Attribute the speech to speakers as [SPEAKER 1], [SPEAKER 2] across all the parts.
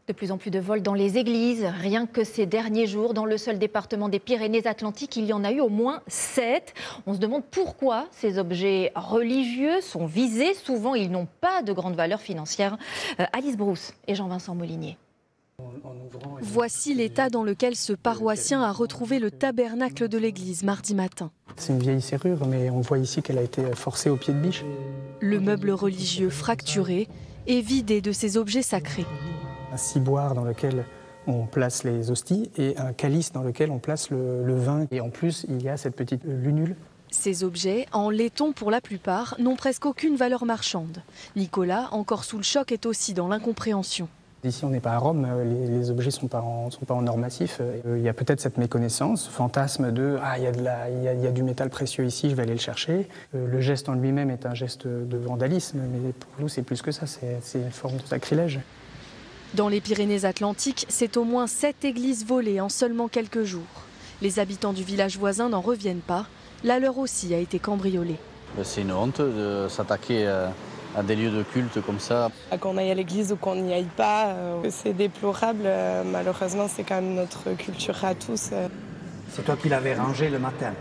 [SPEAKER 1] De plus en plus de vols dans les églises. Rien que ces derniers jours, dans le seul département des Pyrénées-Atlantiques, il y en a eu au moins 7. On se demande pourquoi ces objets religieux sont visés. Souvent, ils n'ont pas de grande valeur financière. Alice Brousse et Jean-Vincent Molinier.
[SPEAKER 2] Voici l'état dans lequel ce paroissien a retrouvé le tabernacle de l'église mardi matin.
[SPEAKER 3] C'est une vieille serrure, mais on voit ici qu'elle a été forcée au pied de biche.
[SPEAKER 2] Le meuble religieux fracturé et vidé de ses objets sacrés.
[SPEAKER 3] Un ciboire dans lequel on place les hosties et un calice dans lequel on place le vin. Et en plus, il y a cette petite lunule.
[SPEAKER 2] Ces objets, en laiton pour la plupart, n'ont presque aucune valeur marchande. Nicolas, encore sous le choc, est aussi dans l'incompréhension.
[SPEAKER 3] Ici, on n'est pas à Rome, les objets ne sont pas en or massif. Il y a peut-être cette méconnaissance, fantasme de « ah, il y a du métal précieux ici, je vais aller le chercher ». Le geste en lui-même est un geste de vandalisme, mais pour nous, c'est plus que ça, c'est une forme de sacrilège.
[SPEAKER 2] Dans les Pyrénées-Atlantiques, c'est au moins 7 églises volées en seulement quelques jours. Les habitants du village voisin n'en reviennent pas. La leur aussi a été cambriolée.
[SPEAKER 4] C'est une honte de s'attaquer à des lieux de culte comme ça.
[SPEAKER 5] Qu'on aille à l'église ou qu'on n'y aille pas, c'est déplorable. Malheureusement, c'est quand même notre culture à tous.
[SPEAKER 6] C'est toi qui l'avais rangé le matin.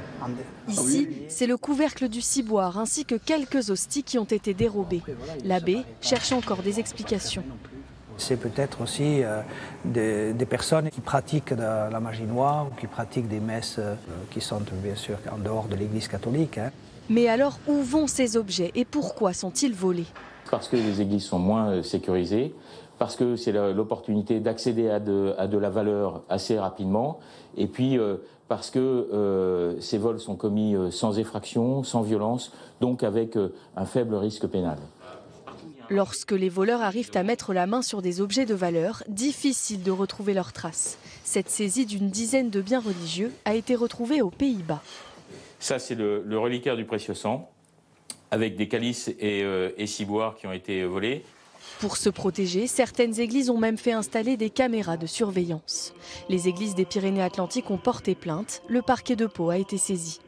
[SPEAKER 2] Ici, c'est le couvercle du ciboire ainsi que quelques hosties qui ont été dérobées. L'abbé cherche encore des explications.
[SPEAKER 6] C'est peut-être aussi des personnes qui pratiquent de la magie noire ou qui pratiquent des messes qui sont bien sûr en dehors de l'église catholique.
[SPEAKER 2] Mais alors, où vont ces objets et pourquoi sont-ils volés?
[SPEAKER 7] Parce que les églises sont moins sécurisées, parce que c'est l'opportunité d'accéder à de la valeur assez rapidement, et puis parce que ces vols sont commis sans effraction, sans violence, donc avec un faible risque pénal.
[SPEAKER 2] Lorsque les voleurs arrivent à mettre la main sur des objets de valeur, difficile de retrouver leurs traces. Cette saisie d'une dizaine de biens religieux a été retrouvée aux Pays-Bas.
[SPEAKER 7] Ça, c'est le reliquaire du précieux sang, avec des calices et ciboires qui ont été volés.
[SPEAKER 2] Pour se protéger, certaines églises ont même fait installer des caméras de surveillance. Les églises des Pyrénées-Atlantiques ont porté plainte. Le parquet de Pau a été saisi.